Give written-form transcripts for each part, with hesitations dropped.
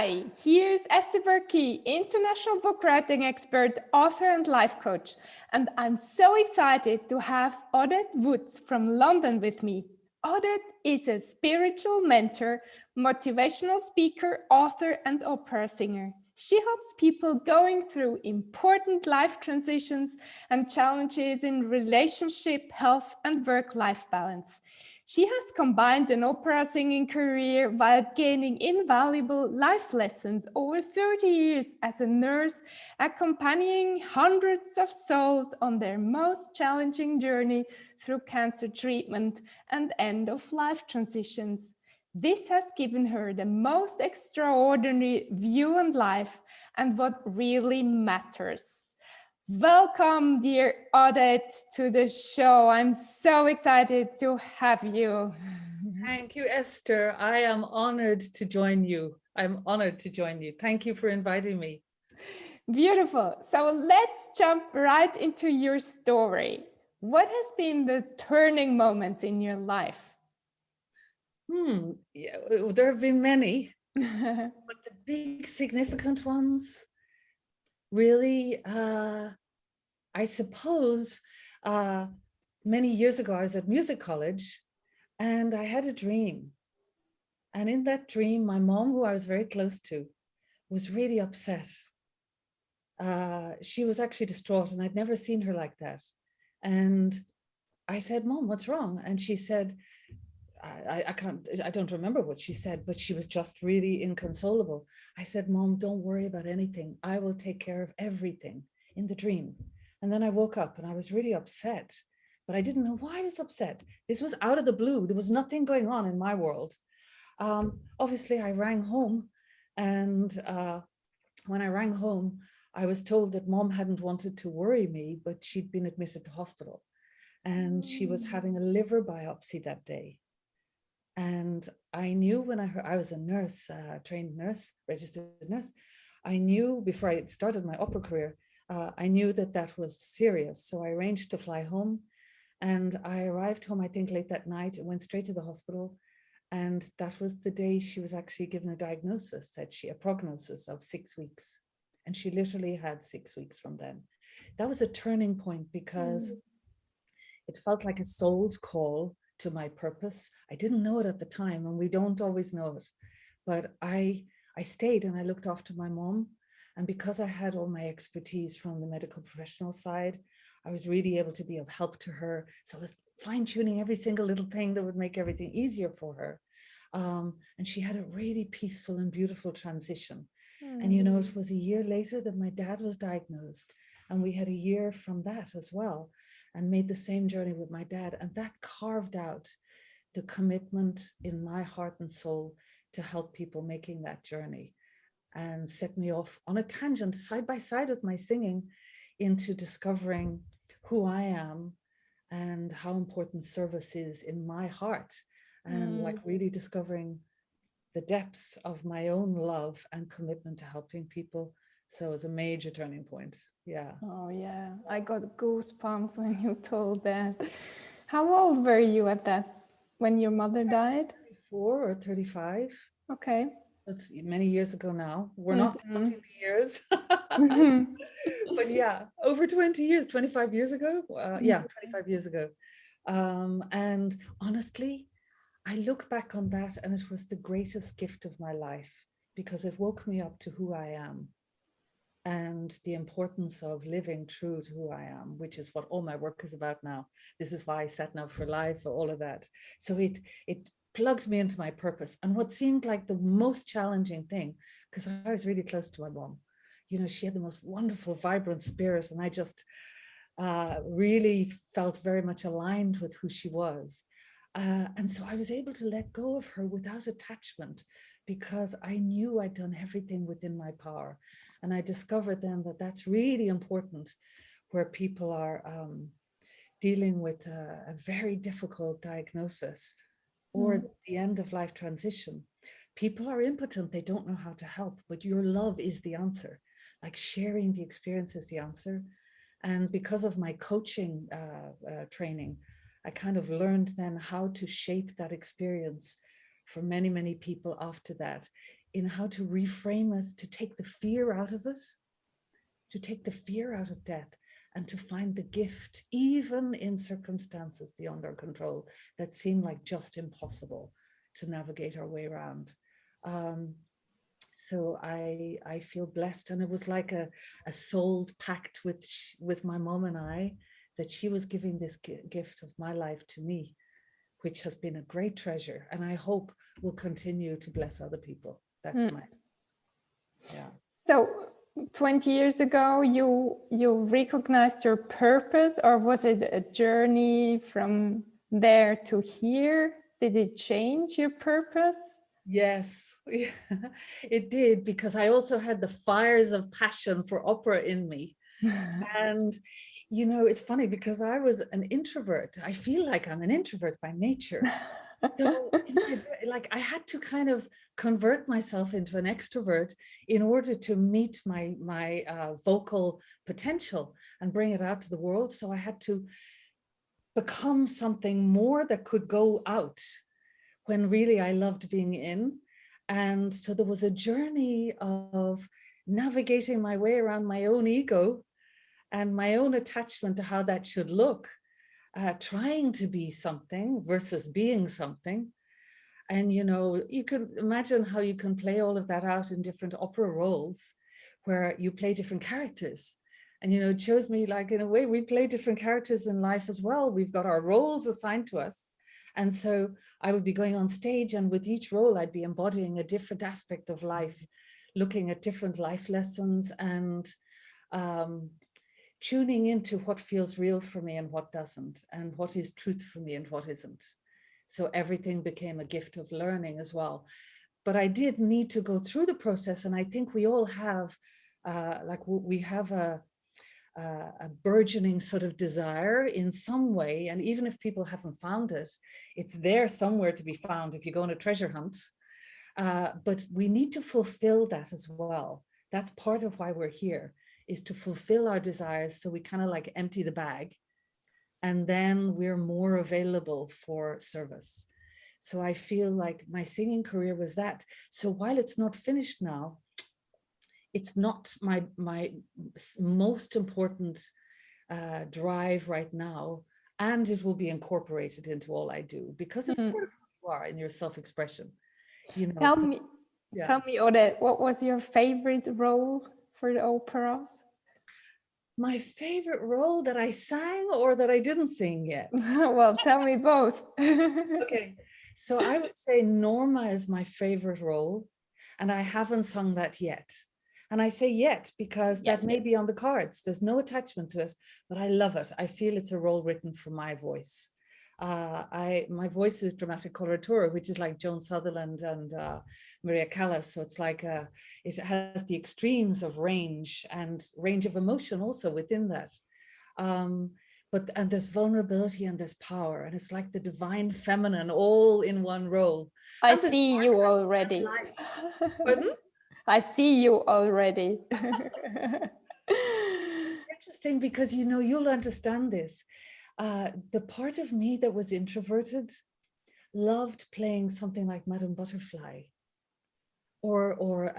Hi, here's Esther Buerki, international book writing expert, author and life coach. And I'm so excited to have Odette Woods from London with me. Odette is a spiritual mentor, motivational speaker, author, and opera singer. She helps people going through important life transitions and challenges in relationship, health, and work-life balance. She has combined an opera singing career while gaining invaluable life lessons over 30 years as a nurse, accompanying hundreds of souls on their most challenging journey through cancer treatment and end-of-life transitions. This has given her the most extraordinary view on life and what really matters. Welcome, dear Odette, to the show. I'm so excited to have you. Thank you, Esther. I am honored to join you. I'm honored to join you. Thank you for inviting me. Beautiful. So let's jump right into your story. What has been the turning moments in your life? Yeah, there have been many, but the big significant ones, really, I suppose, many years ago, I was at music college and I had a dream. And in that dream, my mom, who I was very close to, was really upset. She was actually distraught and I'd never seen her like that. And I said, Mom, what's wrong? And she said, I don't remember what she said, but she was just really inconsolable. I said, Mom, don't worry about anything. I will take care of everything in the dream. And then I woke up and I was really upset, but I didn't know why I was upset. This was out of the blue. There was nothing going on in my world. Obviously, I rang home, and when I rang home, I was told that Mom hadn't wanted to worry me, but she'd been admitted to hospital and she was having a liver biopsy that day. And I knew when I was a nurse, trained nurse, registered nurse, I knew before I started my opera career, I knew that that was serious. So I arranged to fly home and I arrived home, I think late that night, and went straight to the hospital. And that was the day she was actually given a diagnosis, a prognosis of 6 weeks. And she literally had 6 weeks from then. That was a turning point because it felt like a soul's call to my purpose. I didn't know it at the time, and we don't always know it. But I stayed and I looked after my mom. And because I had all my expertise from the medical professional side, I was really able to be of help to her. So I was fine-tuning every single little thing that would make everything easier for her. And she had a really peaceful and beautiful transition. And you know, it was a year later that my dad was diagnosed, and we had a year from that as well, and made the same journey with my dad. And that carved out the commitment in my heart and soul to help people making that journey, and set me off on a tangent side by side with my singing into discovering who I am and how important service is in my heart, and like really discovering the depths of my own love and commitment to helping people. So it was a major turning point. Yeah. Oh, yeah. I got goosebumps when you told that. How old were you at that when your mother died? 34 or 35. Okay. That's many years ago now. We're not counting the years. Mhm. But yeah, over 20 years, 25 years ago. Yeah, 25 years ago. And honestly, I look back on that and it was the greatest gift of my life, because it woke me up to who I am and the importance of living true to who I am, which is what all my work is about now. This is why I set now for life, all of that. So it plugged me into my purpose. And what seemed like the most challenging thing, because I was really close to my mom, you know, she had the most wonderful, vibrant spirit, and I just really felt very much aligned with who she was. And so I was able to let go of her without attachment, because I knew I'd done everything within my power. And I discovered then that that's really important where people are dealing with a very difficult diagnosis or the end of life transition. People are impotent, they don't know how to help, but your love is the answer. Like sharing the experience is the answer. And because of my coaching training, I kind of learned then how to shape that experience for many, many people after that in how to reframe it, to take the fear out of it, to take the fear out of death, and to find the gift, even in circumstances beyond our control that seem like just impossible to navigate our way around. So I feel blessed, and it was like a soul's pact with my mom and I, that she was giving this gift of my life to me, which has been a great treasure, and I hope will continue to bless other people. That's my, yeah. So 20 years ago, you recognized your purpose, or was it a journey from there to here? Did it change your purpose? Yes, it did, because I also had the fires of passion for opera in me. And, you know, it's funny because I was an introvert. I feel like I'm an introvert by nature. So like I had to kind of convert myself into an extrovert in order to meet my vocal potential and bring it out to the world. So I had to become something more that could go out when really I loved being in. And so there was a journey of navigating my way around my own ego and my own attachment to how that should look, trying to be something versus being something. And, you know, you can imagine how you can play all of that out in different opera roles where you play different characters. And, you know, it shows me, like, in a way, we play different characters in life as well. We've got our roles assigned to us. And so I would be going on stage, and with each role, I'd be embodying a different aspect of life, looking at different life lessons and tuning into what feels real for me and what doesn't, and what is truth for me and what isn't. So everything became a gift of learning as well. But I did need to go through the process, and I think we all have, we have a burgeoning sort of desire in some way, and even if people haven't found it, it's there somewhere to be found if you go on a treasure hunt. But we need to fulfill that as well. That's part of why we're here, is to fulfill our desires, so we kind of like empty the bag, and then we're more available for service. So I feel like my singing career was that. So while it's not finished now, it's not my most important drive right now, and it will be incorporated into all I do, because it's part of who you are in your self-expression. You know, Tell me, Odette, what was your favorite role for the operas? My favorite role that I sang or that I didn't sing yet? Well, tell me both. Okay, so I would say Norma is my favorite role, and I haven't sung that yet. And I say yet because that may be on the cards. There's no attachment to it, but I love it. I feel it's a role written for my voice. My voice is dramatic coloratura, which is like Joan Sutherland and Maria Callas. So it's like it has the extremes of range and range of emotion also within that. And there's vulnerability and there's power, and it's like the divine feminine all in one role. I see you already. Pardon? I see you already. It's interesting because, you know, you'll understand this. The part of me that was introverted loved playing something like Madame Butterfly or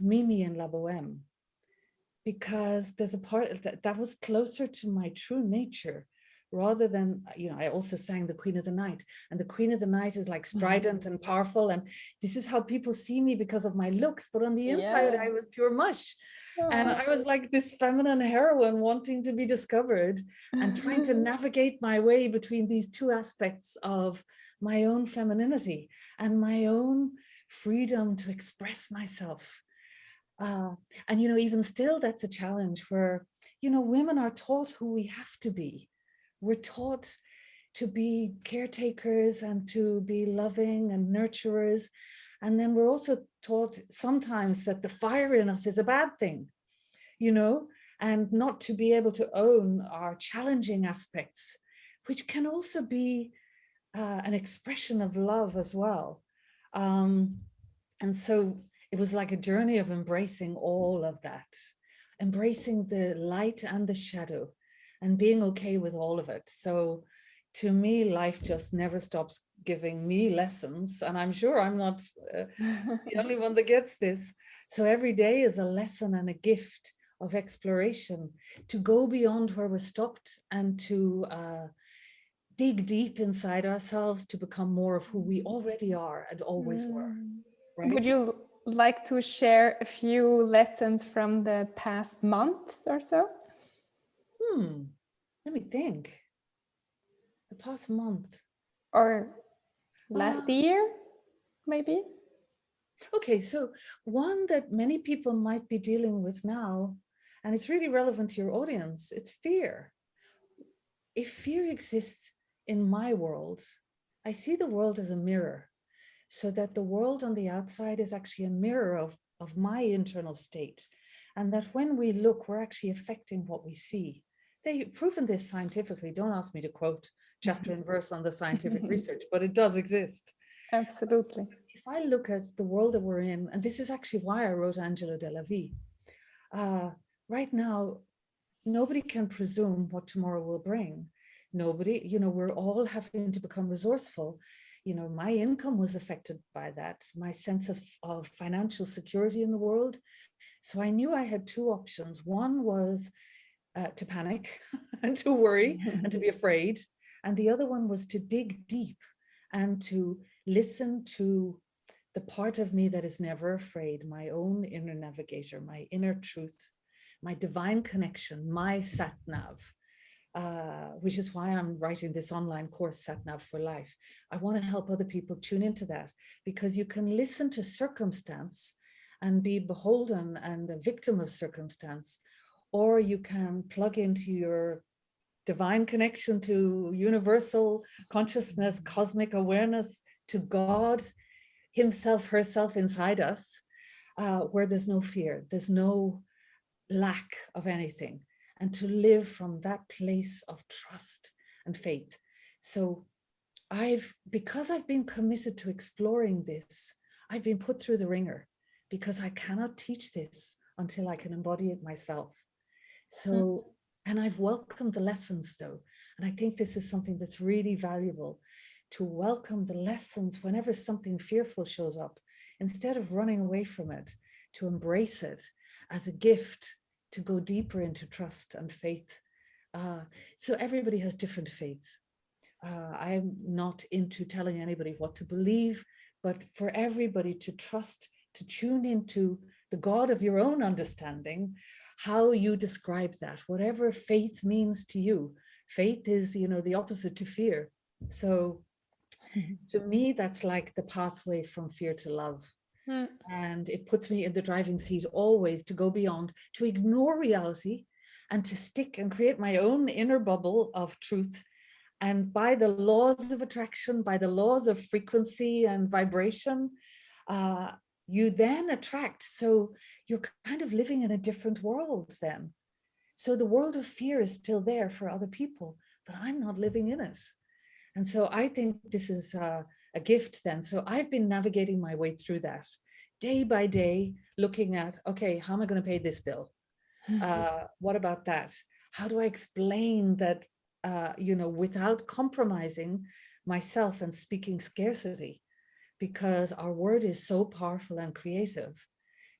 Mimi in La Boheme, because there's a part that was closer to my true nature, rather than, you know, I also sang the Queen of the Night, and the Queen of the Night is like strident and powerful, and this is how people see me because of my looks, but on the inside I was pure mush. And I was like this feminine heroine wanting to be discovered and trying to navigate my way between these two aspects of my own femininity and my own freedom to express myself. And, you know, even still, that's a challenge where, you know, women are taught who we have to be. We're taught to be caretakers and to be loving and nurturers. And then we're also taught sometimes that the fire in us is a bad thing, you know, and not to be able to own our challenging aspects, which can also be an expression of love as well. And so it was like a journey of embracing all of that, embracing the light and the shadow, and being okay with all of it. So, to me, life just never stops giving me lessons. And I'm sure I'm not the only one that gets this. So every day is a lesson and a gift of exploration to go beyond where we're stopped and to dig deep inside ourselves to become more of who we already are and always were. Right? Would you like to share a few lessons from the past months or so? Let me think. The past month. Or last year, maybe? Okay, so one that many people might be dealing with now, and it's really relevant to your audience, it's fear. If fear exists in my world, I see the world as a mirror, so that the world on the outside is actually a mirror of my internal state. And that when we look, we're actually affecting what we see. They've proven this scientifically. Don't ask me to quote chapter and verse on the scientific research, but it does exist. Absolutely. If I look at the world that we're in, and this is actually why I wrote Angelo Della Vie, right now, nobody can presume what tomorrow will bring. Nobody, we're all having to become resourceful. My income was affected by that, my sense of financial security in the world. So I knew I had two options. One was to panic and to worry and to be afraid. And the other one was to dig deep and to listen to the part of me that is never afraid, my own inner navigator, my inner truth, my divine connection, my sat nav, which is why I'm writing this online course, Sat Nav for Life. I want to help other people tune into that, because you can listen to circumstance and be beholden and a victim of circumstance, or you can plug into your divine connection to universal consciousness, cosmic awareness, to God himself, herself inside us, where there's no fear, there's no lack of anything, and to live from that place of trust and faith. So because I've been committed to exploring this, I've been put through the ringer, because I cannot teach this until I can embody it myself. So, and I've welcomed the lessons though. And I think this is something that's really valuable, to welcome the lessons whenever something fearful shows up, instead of running away from it, to embrace it as a gift, to go deeper into trust and faith. So everybody has different faiths. I'm not into telling anybody what to believe, but for everybody to trust, to tune into the God of your own understanding, how you describe that, whatever faith means to you. Faith is, the opposite to fear. So to me, that's like the pathway from fear to love. And it puts me in the driving seat always, to go beyond, to ignore reality and to stick and create my own inner bubble of truth. And by the laws of attraction, by the laws of frequency and vibration, you then attract. So you're kind of living in a different world then. So the world of fear is still there for other people, but I'm not living in it. And so I think this is a gift then. So I've been navigating my way through that day by day, looking at, okay, how am I going to pay this bill? What about that? How do I explain that, without compromising myself and speaking scarcity? Because our word is so powerful and creative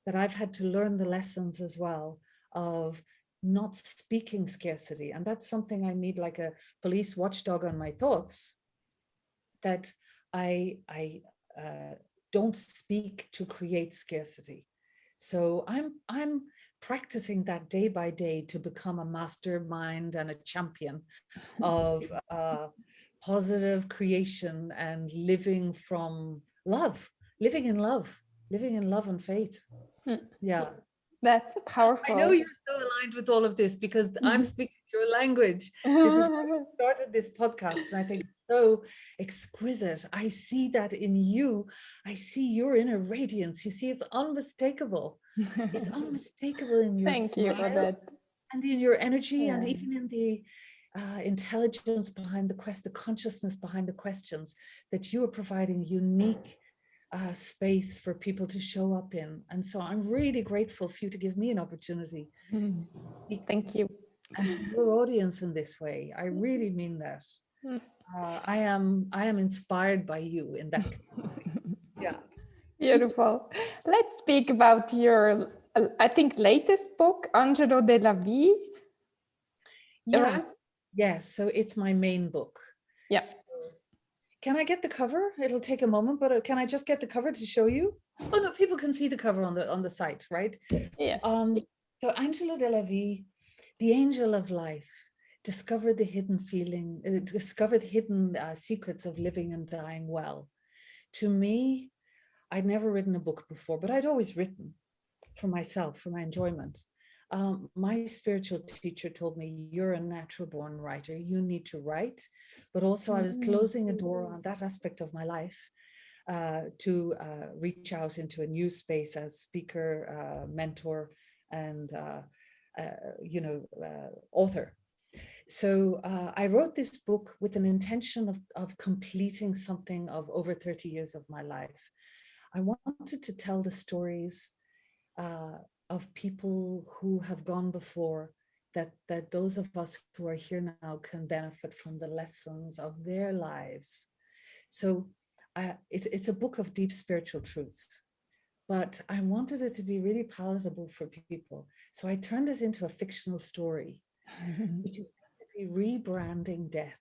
that I've had to learn the lessons as well of not speaking scarcity. And that's something I need, like a police watchdog on my thoughts, that I don't speak to create scarcity. So I'm practicing that day by day to become a mastermind and a champion of positive creation and living from love, living in love and faith. Yeah. That's powerful. I know you're so aligned with all of this, because I'm speaking your language. This is why I started this podcast, and I think it's so exquisite. I see that in you. I see your inner radiance. You see, it's unmistakable. It's unmistakable in your Thank smile, you, Odette. and in your energy, Yeah. and even in the intelligence behind the consciousness behind the questions, that you are providing unique space for people to show up in. And so I'm really grateful for you to give me an opportunity to speak Thank you. and to your audience in this way. I really mean that. I am inspired by you in that. Yeah. Beautiful. Let's speak about your, I think, latest book, Angelo della Vie. Yeah. Right? Yes. So it's my main book. Yeah. So can I get the cover? It'll take a moment, but can I just get the cover to show you? Oh no, people can see the cover on the site, right? Yes. So Angelo della Vie, the angel of life, discovered the hidden discovered hidden secrets of living and dying well. To me, I'd never written a book before, but I'd always written for myself, for my enjoyment. My spiritual teacher told me, you're a natural born writer. You need to write. But also I was closing a door on that aspect of my life to reach out into a new space as speaker, mentor, and author. So I wrote this book with an intention of completing something of over 30 years of my life. I wanted to tell the stories of people who have gone before, that those of us who are here now can benefit from the lessons of their lives. So it's a book of deep spiritual truths, but I wanted it to be really palatable for people. So I turned it into a fictional story, which is basically rebranding death.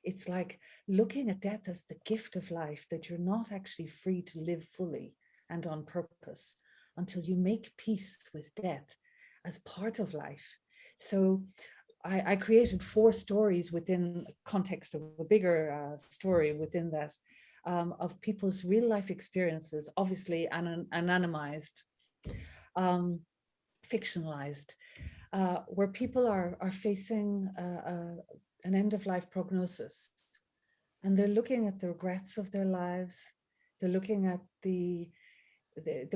It's like looking at death as the gift of life, that you're not actually free to live fully and on purpose until you make peace with death as part of life. So I created 4 stories within context of a bigger story within that, of people's real life experiences, obviously anonymized, fictionalized, where people are facing an end of life prognosis, and they're looking at the regrets of their lives. They're looking at the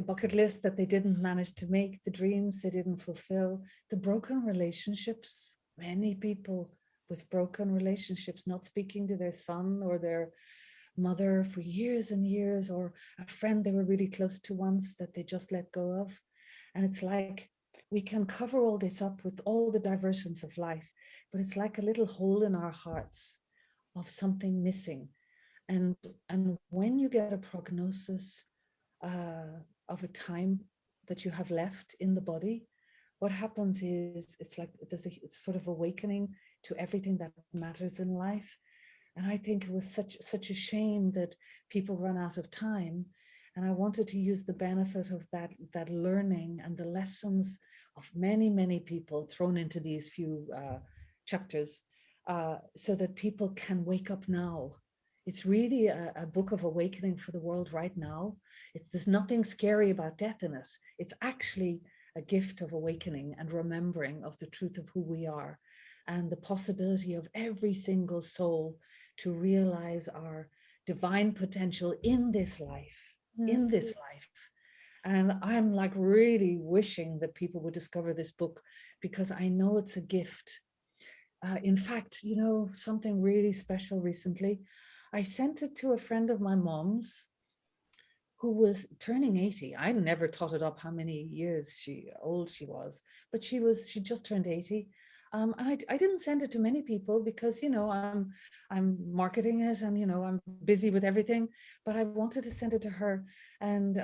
bucket list that they didn't manage to make, the dreams they didn't fulfill, the broken relationships. Many people with broken relationships, not speaking to their son or their mother for years and years, or a friend they were really close to once that they just let go of. And it's like we can cover all this up with all the diversions of life, but it's like a little hole in our hearts of something missing. And when you get a prognosis of a time that you have left in the body, what happens is it's like there's a sort of awakening to everything that matters in life. And I think it was such a shame that people run out of time. And I wanted to use the benefit of that learning and the lessons of many people thrown into these few chapters, so that people can wake up now. It's really a book of awakening for the world right now. There's nothing scary about death in it. It's actually a gift of awakening and remembering of the truth of who we are, and the possibility of every single soul to realize our divine potential in this life, in this life. And I'm like really wishing that people would discover this book, because I know it's a gift. In fact, something really special recently, I sent it to a friend of my mom's who was turning 80. I never totted up how many years old she was, but she just turned 80. And I didn't send it to many people because, I'm marketing it, and, I'm busy with everything, but I wanted to send it to her. And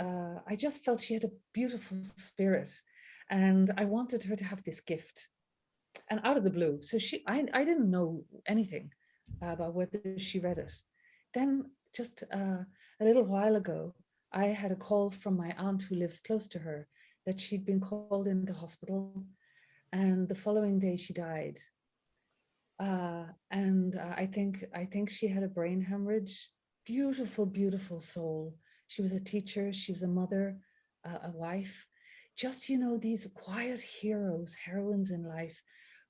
I just felt she had a beautiful spirit, and I wanted her to have this gift, and out of the blue. So I didn't know anything about whether she read it. Then just a little while ago, I had a call from my aunt who lives close to her that she'd been called into hospital, and the following day she died. And I think she had a brain hemorrhage. Beautiful soul. She was a teacher, she was a mother, a wife. Just, these quiet heroines in life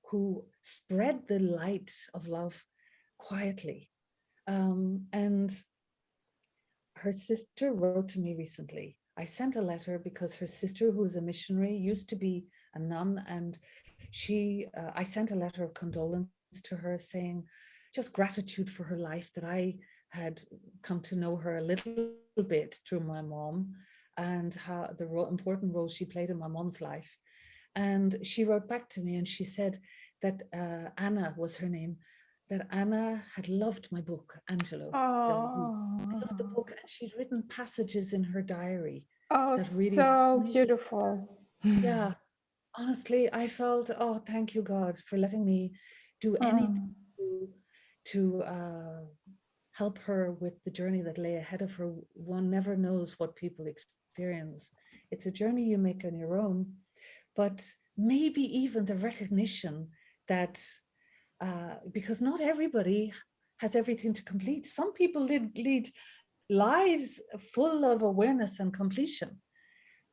who spread the light of love quietly. And her sister wrote to me recently. I sent a letter because her sister, who is a missionary, used to be a nun, and I sent a letter of condolence to her, saying just gratitude for her life, that I had come to know her a little bit through my mom, and how the important role she played in my mom's life. And she wrote back to me, and she said that Anna was her name, that Anna had loved my book, Angelo. She loved the book, and she'd written passages in her diary Oh, that really, so beautiful. yeah, honestly, I felt, oh, thank you, God, for letting me do anything to help her with the journey that lay ahead of her. One never knows what people experience. It's a journey you make on your own, but maybe even the recognition that, because not everybody has everything to complete. Some people lead lives full of awareness and completion,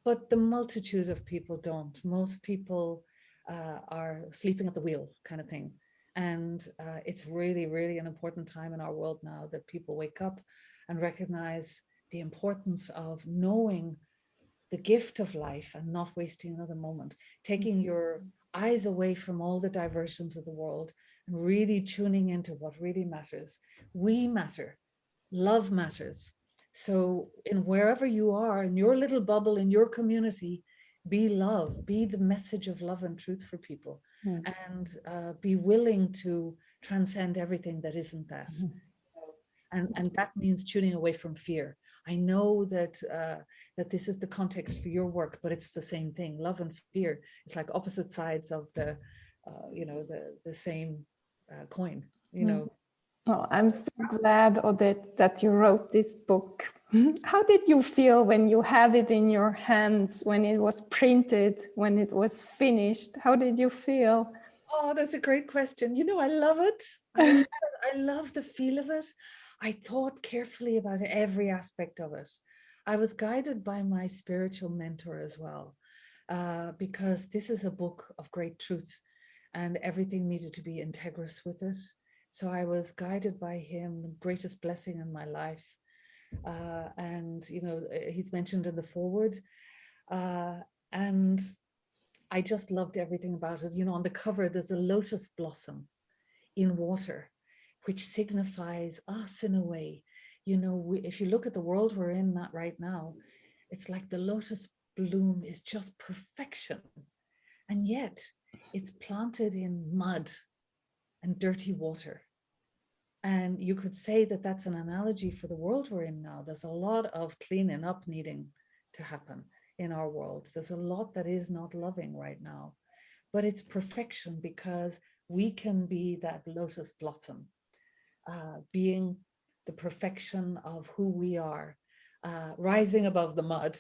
but the multitude of people don't. Most people are sleeping at the wheel kind of thing. And it's really, really an important time in our world now that people wake up and recognize the importance of knowing the gift of life and not wasting another moment, taking your eyes away from all the diversions of the world and really tuning into what really matters. We matter, love matters. So in wherever you are, in your little bubble, in your community, be love, be the message of love and truth for people, and be willing to transcend everything that isn't that. And that means tuning away from fear. I know that that this is the context for your work, but it's the same thing. Love and fear, it's like opposite sides of the the same coin, you know. Well, I'm so glad, Odette, that you wrote this book. How did you feel when you had it in your hands, when it was printed, when it was finished? How did you feel? Oh, that's a great question. You know, I love it. I love it. I love the feel of it. I thought carefully about every aspect of it. I was guided by my spiritual mentor as well, because this is a book of great truths and everything needed to be integrous with it. So I was guided by him, the greatest blessing in my life. And, you know, he's mentioned in the foreword. And I just loved everything about it. You know, on the cover, there's a lotus blossom in water, which signifies us in a way. You know, if you look at the world we're in right now, it's like the lotus bloom is just perfection. And yet it's planted in mud and dirty water. And you could say that that's an analogy for the world we're in now. There's a lot of cleaning up needing to happen in our world. There's a lot that is not loving right now, but it's perfection because we can be that lotus blossom, being the perfection of who we are, rising above the mud.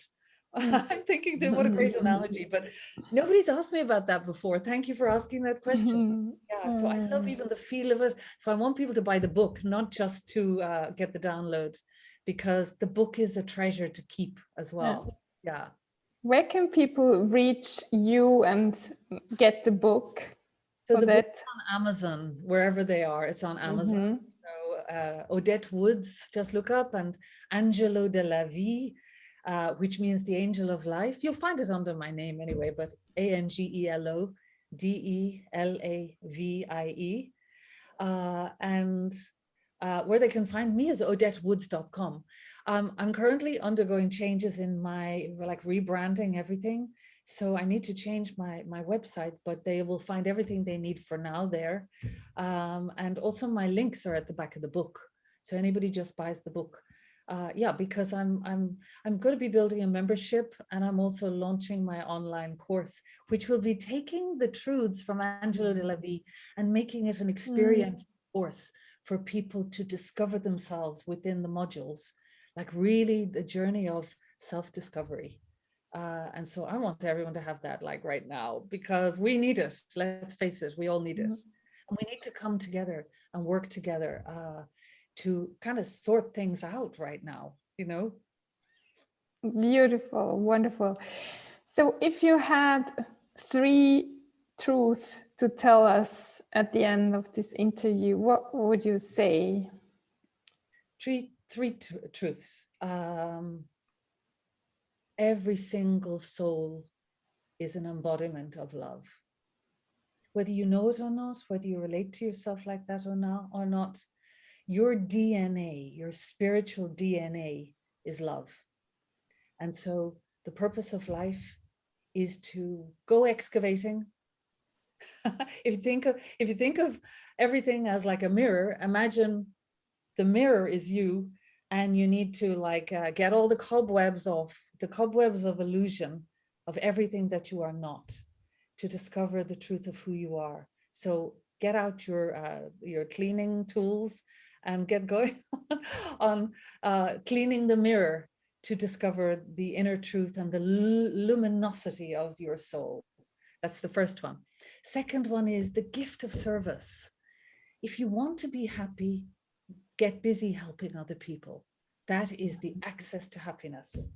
I'm thinking that what a great analogy, but nobody's asked me about that before. Thank you for asking that question. Yeah, so I love even the feel of it. So I want people to buy the book, not just to get the download, because the book is a treasure to keep as well. Yeah. Where can people reach you and get the book? So the book is on Amazon, wherever they are, it's on Amazon. So Odette Woods, just look up, and Angelo de la Vie, which means the angel of life. You'll find it under my name anyway, but Angelo Delavie. And where they can find me is odettewoods.com. I'm currently undergoing changes in my, like, rebranding everything. So I need to change my website, but they will find everything they need for now there. And also my links are at the back of the book. So anybody just buys the book. Yeah, because I'm going to be building a membership, and I'm also launching my online course, which will be taking the truths from Angelo de la Vie and making it an experiential course for people to discover themselves within the modules, like really the journey of self-discovery. And so I want everyone to have that, like, right now, because we need it. Let's face it, we all need it. And we need to come together and work together to kind of sort things out right now, you know? Beautiful, wonderful. So if you had 3 truths to tell us at the end of this interview, what would you say? Three truths. Every single soul is an embodiment of love. Whether you know it or not, whether you relate to yourself like that or not, your DNA, your spiritual DNA is love. And so the purpose of life is to go excavating, If you think of everything as like a mirror, imagine the mirror is you, and you need to like get all the cobwebs off, the cobwebs of illusion of everything that you are not, to discover the truth of who you are. So get out your cleaning tools and get going on cleaning the mirror to discover the inner truth and the luminosity of your soul. That's the first one. Second one is the gift of service. If you want to be happy, get busy helping other people. That is the access to happiness.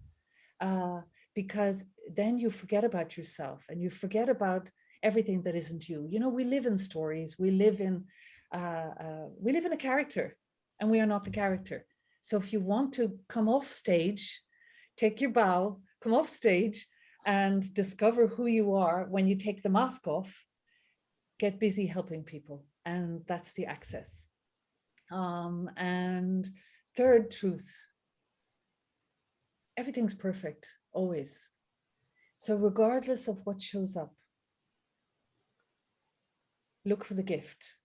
Because then you forget about yourself and you forget about everything that isn't you. You know, we live in stories, we live in a character, and we are not the character. So if you want to come off stage, take your bow, come off stage and discover who you are when you take the mask off, get busy helping people. And that's the access. And third truth, everything's perfect, always. So regardless of what shows up, look for the gift.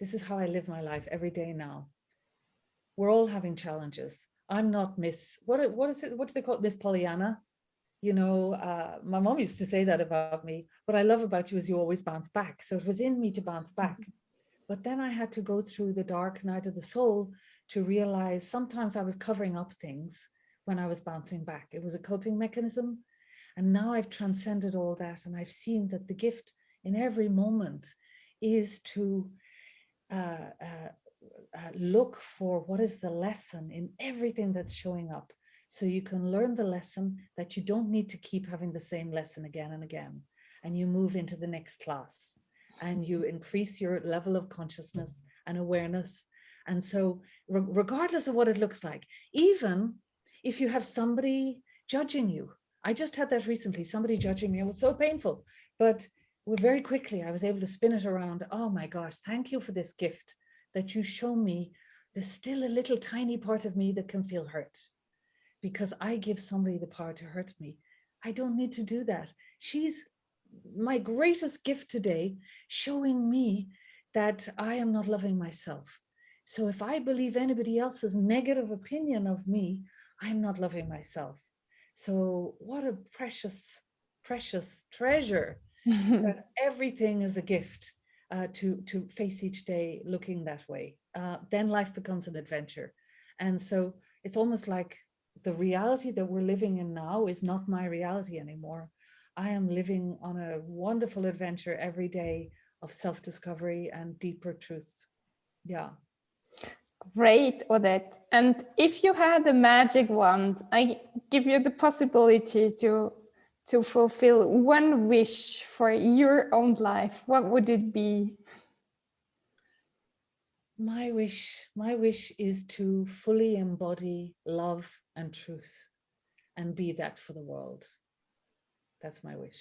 This is how I live my life every day now. We're all having challenges. I'm not Miss, what is it? What do they call it? Miss Pollyanna? You know, my mom used to say that about me. What I love about you is you always bounce back. So it was in me to bounce back. But then I had to go through the dark night of the soul to realize sometimes I was covering up things when I was bouncing back. It was a coping mechanism. And now I've transcended all that. And I've seen that the gift in every moment is to look for what is the lesson in everything that's showing up. So you can learn the lesson that you don't need to keep having the same lesson again and again. And you move into the next class and you increase your level of consciousness and awareness. And so regardless of what it looks like, even if you have somebody judging you, I just had that recently, somebody judging me. It was so painful, but very quickly I was able to spin it around. Oh my gosh, thank you for this gift that you show me. There's still a little tiny part of me that can feel hurt, because I give somebody the power to hurt me. I don't need to do that. She's my greatest gift today, showing me that I am not loving myself. So if I believe anybody else's negative opinion of me, I'm not loving myself. So what a precious, precious treasure that everything is a gift, to face each day looking that way. Then life becomes an adventure. And so it's almost like the reality that we're living in now is not my reality anymore. I am living on a wonderful adventure every day of self-discovery and deeper truth. Yeah. Great, Odette. And if you had a magic wand, I give you the possibility to fulfill one wish for your own life, what would it be? My wish is to fully embody love and truth and be that for the world. That's my wish.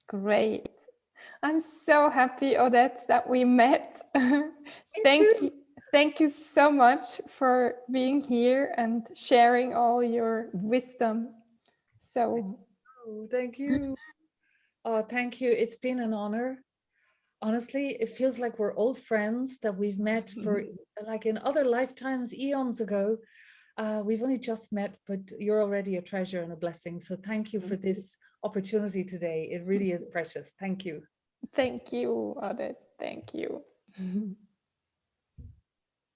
Great. I'm so happy, Odette, that we met. Thank you so much for being here and sharing all your wisdom. So, thank you. Oh, thank you. It's been an honor. Honestly, it feels like we're old friends that we've met for like in other lifetimes, eons ago. We've only just met, but you're already a treasure and a blessing. So thank you for this opportunity today. It really is precious. Thank you. Thank you, Odette. Thank you.